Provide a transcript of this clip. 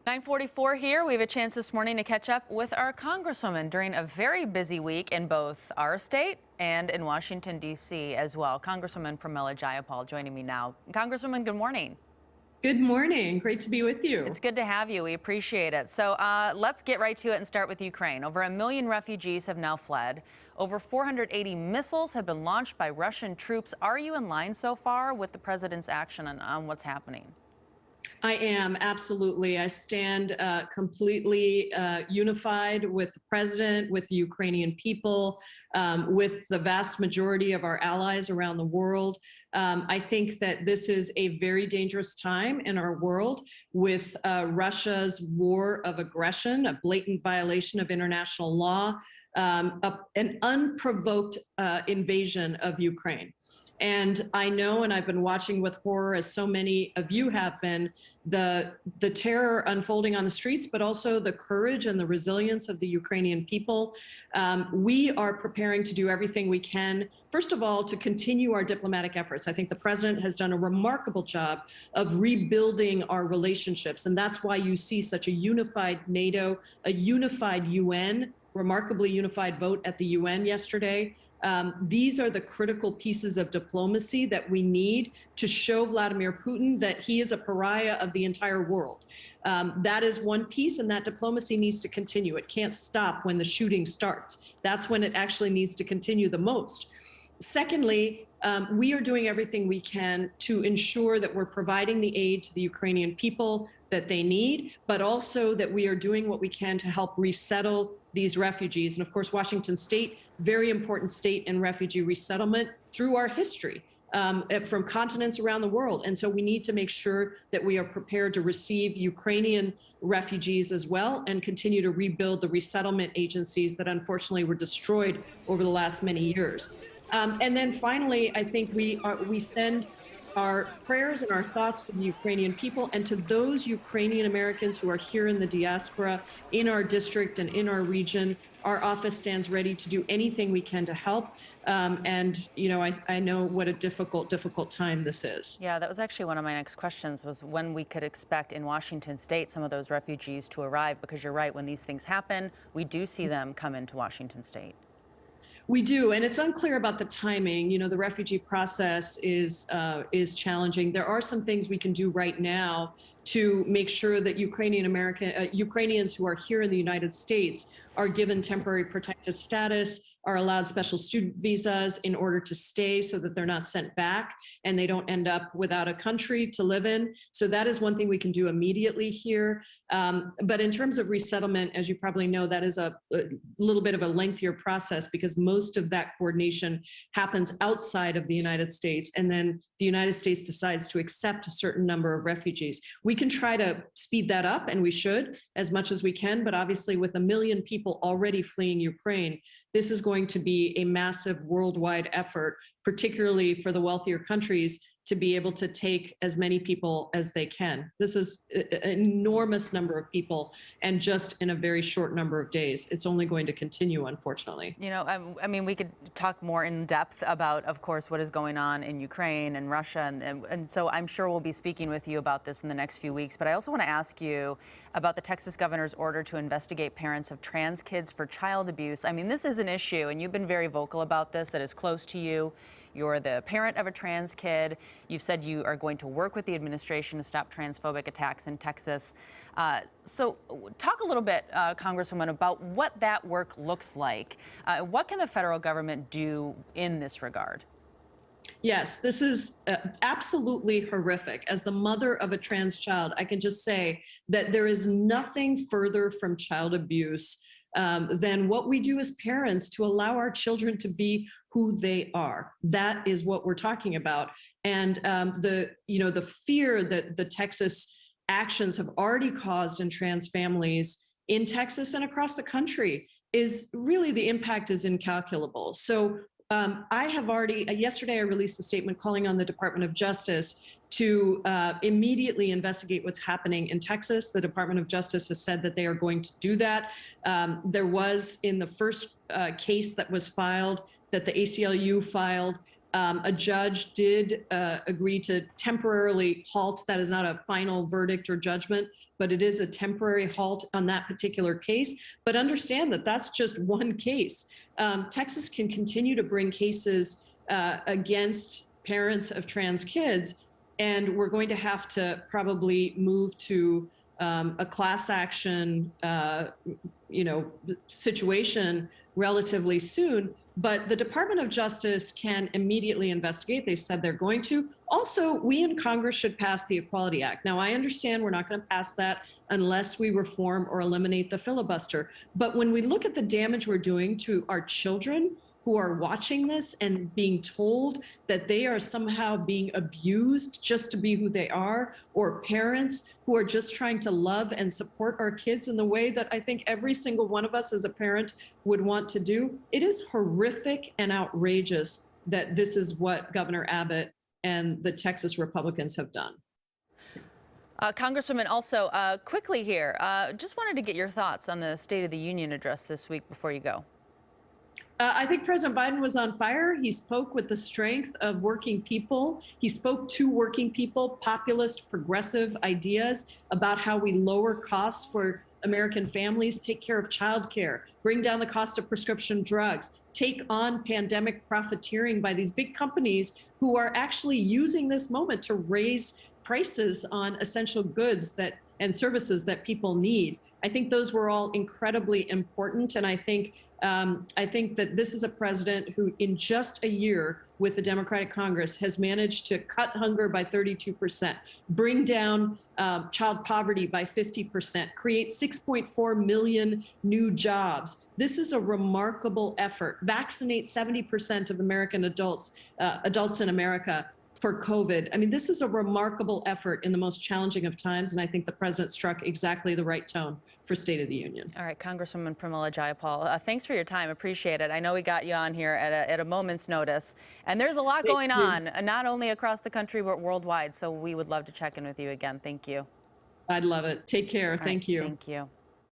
9:44 here. We have a chance this morning to catch up with our Congresswoman during a very busy week in both our state and in Washington, D.C. as well. Congresswoman Pramila Jayapal joining me now. Congresswoman, good morning. Good morning. Great to be with you. It's good to have you. We appreciate it. So let's get right to it and start with Ukraine. Over 1 million refugees have now fled. Over 480 missiles have been launched by Russian troops. Are you in line so far with the president's action on what's happening? I am, absolutely. I stand completely unified with the president, with the Ukrainian people, with the vast majority of our allies around the world. I think that this is a very dangerous time in our world with Russia's war of aggression, a blatant violation of international law, an unprovoked invasion of Ukraine. And I know, and I've been watching with horror, as so many of you have been, the terror unfolding on the streets, but also the courage and the resilience of the Ukrainian people. We are preparing to do everything we can, first of all, to continue our diplomatic efforts. I think the president has done a remarkable job of rebuilding our relationships. And that's why you see such a unified NATO, a unified UN, remarkably unified vote at the UN yesterday. These are the critical pieces of diplomacy that we need to show Vladimir Putin that he is a pariah of the entire world. That is one piece, and that diplomacy needs to continue. It can't stop when the shooting starts. That's when it actually needs to continue the most. Secondly, we are doing everything we can to ensure that we're providing the aid to the Ukrainian people that they need, but also that we are doing what we can to help resettle these refugees. And of course, Washington State, very important state in refugee resettlement through our history. From continents around the world. And so we need to make sure that we are prepared to receive Ukrainian refugees as well and continue to rebuild the resettlement agencies that unfortunately were destroyed over the last many years. And then finally, I think we send our prayers and our thoughts to the Ukrainian people and to those Ukrainian Americans who are here in the diaspora, in our district and in our region. Our office stands ready to do anything we can to help. And, you know, I know what a difficult time this is. Yeah, that was actually one of my next questions, was when we could expect in Washington state some of those refugees to arrive, because you're right, when these things happen, we do see them come into Washington state. We do, and it's unclear about the timing. You know, the refugee process is challenging. There are some things we can do right now to make sure that Ukrainians who are here in the United States are given temporary protected status, are allowed special student visas in order to stay so that they're not sent back and they don't end up without a country to live in. So that is one thing we can do immediately here. But in terms of resettlement, as you probably know, that is a little bit of a lengthier process because most of that coordination happens outside of the United States. And then the United States decides to accept a certain number of refugees. We can try to speed that up, and we should, as much as we can. But obviously, with 1 million people already fleeing Ukraine, this is going to be a massive worldwide effort, particularly for the wealthier countries, to be able to take as many people as they can. This is an enormous number of people, and just in a very short number of days. It's only going to continue, unfortunately. You know, I mean, we could talk more in depth about, of course, what is going on in Ukraine and Russia. And so I'm sure we'll be speaking with you about this in the next few weeks. But I also want to ask you about the Texas governor's order to investigate parents of trans kids for child abuse. I mean, this is an issue, and you've been very vocal about this, that is close to you. You're the parent of a trans kid. You've said you are going to work with the administration to stop transphobic attacks in Texas. So talk a little bit, Congresswoman, about what that work looks like. What can the federal government do in this regard? Yes, this is absolutely horrific. As the mother of a trans child, I can just say that there is nothing further from child abuse than what we do as parents to allow our children to be who they are. That is what we're talking about. And the fear that the Texas actions have already caused in trans families in Texas and across the country is really, the impact is incalculable. So I have already, yesterday I released a statement calling on the Department of Justice to immediately investigate what's happening in Texas. The Department of Justice has said that they are going to do that. There was, in the first case that was filed, that the ACLU filed, A judge did agree to temporarily halt. That is not a final verdict or judgment, but it is a temporary halt on that particular case. But understand that that's just one case. Texas can continue to bring cases against parents of trans kids, and we're going to have to probably move to a class action, situation relatively soon. But the Department of Justice can immediately investigate. They've said they're going to. Also, we in Congress should pass the Equality Act. Now, I understand we're not going to pass that unless we reform or eliminate the filibuster. But when we look at the damage we're doing to our children who are watching this and being told that they are somehow being abused just to be who they are, or parents who are just trying to love and support our kids in the way that I think every single one of us as a parent would want to do, it is horrific and outrageous that this is what Governor Abbott and the Texas Republicans have done. Congresswoman, also quickly here, just wanted to get your thoughts on the State of the Union address this week before you go. I think President Biden was on fire. He spoke with the strength of working people. He spoke to working people, populist, progressive ideas about how we lower costs for American families, take care of childcare, bring down the cost of prescription drugs, take on pandemic profiteering by these big companies who are actually using this moment to raise prices on essential goods and services that people need. I think those were all incredibly important, and I think that this is a president who, in just a year with the Democratic Congress, has managed to cut hunger by 32%, bring down child poverty by 50%, create 6.4 million new jobs. This is a remarkable effort. Vaccinate 70% of American adults in America for COVID. I mean, this is a remarkable effort in the most challenging of times, and I think the president struck exactly the right tone for State of the Union. All right, Congresswoman Pramila Jayapal, thanks for your time. Appreciate it. I know we got you on here at a moment's notice, and there's a lot going on, not only across the country, but worldwide, so we would love to check in with you again. Thank you. I'd love it. Take care. Thank you. Thank you.